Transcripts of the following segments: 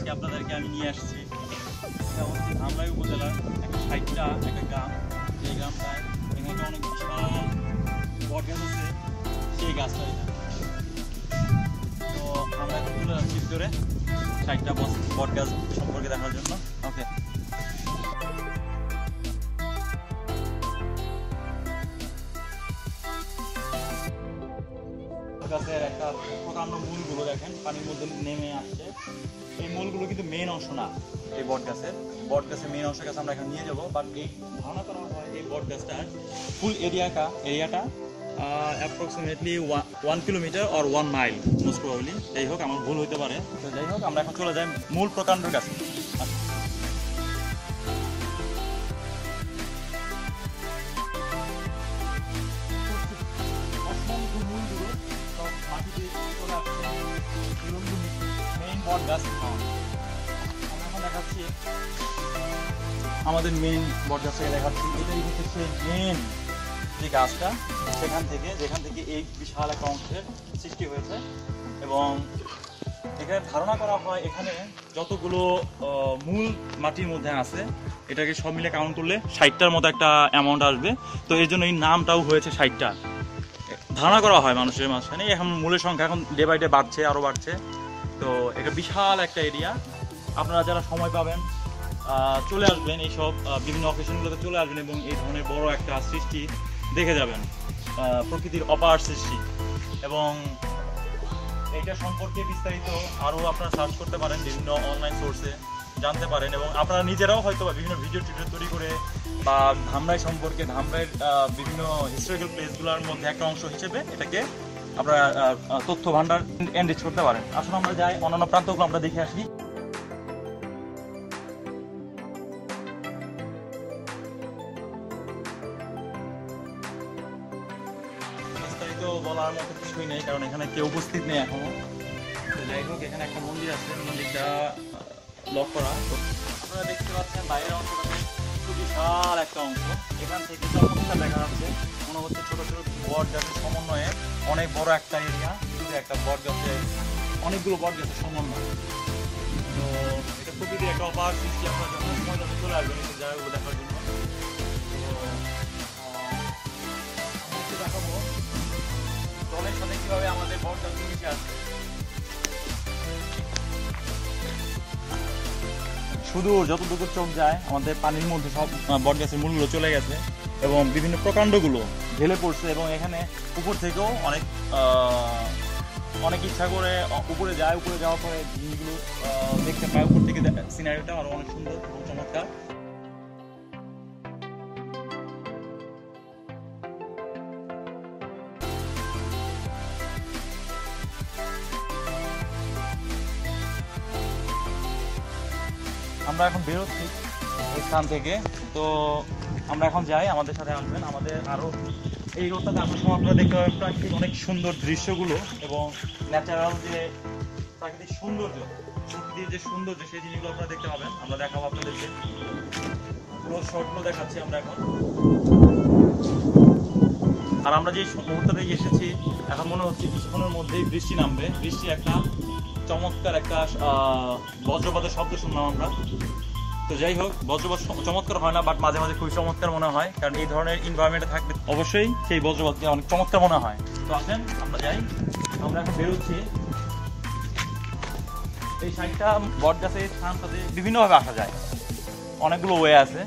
আজকে আপনাদেরকে আমি নিয়ে আসছি ধামরাই উপজেলার একটা 60টা একটা গ্রাম, যে গ্রামটায় এখানে অনেক বিশাল বট গাছ আছে, সেই গাছটা এটা। তো আমরা এখন চলে যাচ্ছি ভিতরে 60টা বট গাছ সম্পর্কে দেখার জন্য। ওকে, গাছের একটা প্রকাণ্ড মূলগুলো দেখেন পানির মধ্যে নেমে আসছে। এই মূলগুলো কিন্তু মেন অংশ না এই বট গাছের মেন অংশের কাছে আমরা এখন নিয়ে যাবো। বাট এই ধারণা করা হয় এই বট গাছটার ফুল এরিয়াটা approximately 1 kilometre or 1 mile most probably. যাই হোক, আমার ভুল হতে পারে। তো যাই হোক, আমরা এখন চলে যাই মূল প্রকাণ্ডের কাছে। দেখাচ্ছি আমাদের মেইন বট গাছটাকে দেখাচ্ছি। এটাই হচ্ছে সেই মেন যে গাছটা, যেখান থেকে এই বিশাল একটা অংশের সৃষ্টি হয়েছে। এবং এখানে ধারণা করা হয় এখানে যতগুলো মূল মাটির মধ্যে আছে, এটাকে সব মিলে কাউন্ট করলে 60টার মতো একটা অ্যামাউন্ট আসবে। তো এর জন্য এই নামটাও হয়েছে 60টা। ধারণা করা হয় মানুষের মাঝখানে। এখন মূলের সংখ্যা এখন ডে বাই ডে বাড়ছে, আরও বাড়ছে। তো এটা বিশাল একটা এরিয়া। আপনারা যারা সময় পাবেন চলে আসবেন, এইসব বিভিন্ন অকেশনগুলোতে চলে আসবেন এবং এই ধরনের বড় একটা সৃষ্টি দেখে যাবেন, প্রকৃতির অপার সৃষ্টি। এবং এটা সম্পর্কে বিস্তারিত আরও আপনারা সার্চ করতে পারেন, বিভিন্ন অনলাইন সোর্সে জানতে পারেন। এবং আপনারা নিজেরাও হয়তো বিভিন্ন ভিডিও তৈরি করে বা ধামরাই সম্পর্কে, ধামরাইয়ের বিভিন্ন হিস্টোরিক্যাল প্লেসগুলোর মধ্যে একটা অংশ হিসেবে এটাকে আপনারা তথ্য ভান্ডার এনরিচ করতে পারেন। আসলে আমরা যাই, অন্যান্য প্রান্তগুলো আমরা দেখে আসি। বলার মতো কিছুই নেই, কারণ এখানে কেউ উপস্থিত নেই এখনো। তো যাই হোক, এখানে একটা মন্দির আছে, মন্দিরটা লক করা। তো আপনারা দেখতে পাচ্ছেন বাইরের অংশটাতে খুব বিশাল একটা অংশ। এখান থেকে চমৎকার দেখা যাচ্ছে, মনে হচ্ছে ছোট ছোট বট গাছের সমন্বয়ে অনেক বড় একটা এরিয়া, একটা বট গাছের অনেকগুলো বট গাছের সমন্বয়। তো এটা প্রকৃতির একটা অপার সৃষ্টি। আপনারা যখন সময় যখন চলে আসবেন এই জায়গাগুলো দেখার জন্য। তো দেখাবো জলের সাথে কিভাবে আমাদের বট গাছ মিশে আছে। শুধু যতটুকু চোখ যায় আমাদের পানির মধ্যে সব বট গাছের মূলগুলো চলে গেছে এবং বিভিন্ন প্রকাণ্ডগুলো ঢেলে পড়ছে। এবং এখানে উপর থেকেও অনেক ইচ্ছা করে উপরে যায়, উপরে যাওয়ার পরে জিনিসগুলো দেখতে পায়। উপর থেকে সিনারিটা আরো অনেক সুন্দর এবং চমৎকার। আমরা এখন বেরোচ্ছি এই স্থান থেকে। তো আমরা এখন যাই, আমাদের সাথে আসবেন। আমাদের আরও এই রোডটাতে আসার সময় আপনারা দেখতে পাবেন প্রাকৃতিক অনেক সুন্দর দৃশ্যগুলো এবং ন্যাচারাল যে প্রাকৃতিক সৌন্দর্য, প্রকৃতির যে সৌন্দর্য, সেই জিনিসগুলো আপনারা দেখতে পাবেন। আমরা দেখাবো আপনাদেরকে, পুরো শর্টগুলো দেখাচ্ছি আমরা এখন। আর আমরা যে মুহূর্তটা এসেছি, এখন মনে হচ্ছে কিছুক্ষণের মধ্যেই বৃষ্টি নামবে। বৃষ্টি একটা চমৎকার একটা বজ্রপাতের শব্দ শুনলাম আমরা। তো যাই হোক, বজ্রপাত চমৎকার হয় না, বাট মাঝে মাঝে খুবই চমৎকার মনে হয়, কারণ এই ধরনের এনভায়রনমেন্টে থাকলে অবশ্যই সেই বজ্রপাতকে অনেক চমৎকার মনে হয়। তো আসেন আমরা যাই, আমরা এখন বেরোচ্ছি। এই 60টা বট গাছের স্থানটাতে বিভিন্নভাবে আসা যায়, অনেকগুলো ওয়ে আছে।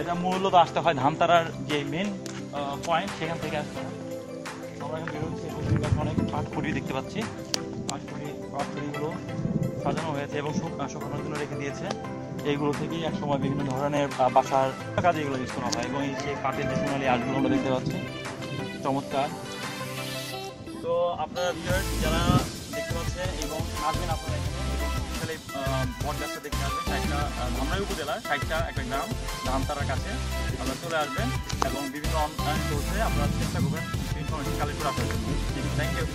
এটা মূলত আসতে হয় ধামতারার যে মেন পয়েন্ট, সেখান থেকে আসতে হয়। আমরা এখন বেরোচ্ছি এবং অনেক পাটকুড়ি দেখতে পাচ্ছি। পাটকুড়িগুলো সাজানো হয়েছে এবং শুকানোর জন্য রেখে দিয়েছে। এইগুলো থেকেই একসময় বিভিন্ন ধরনের বাসার কাজে এগুলো ইউজ করা হয়। এবং এই সেই কাঠের যে সোনালি আর্টগুলো আমরা দেখতে পাচ্ছি, চমৎকার। তো আপনারা ভিউয়ার্স যারা দেখতে পাচ্ছেন এবং আসবেন আপনারা এখানে, এবং শক্তিশালী বট গাছটা দেখতে আসবেন। 60টা ধামরাই উপজেলার 60টা একটা গ্রাম, ধামতারার কাছে আপনারা চলে আসবেন এবং বিভিন্ন অনলাইন সোর্সে আপনারা চেষ্টা করবেন ইনফরমেশন কালেক্ট করে আসার জন্য। Thank you.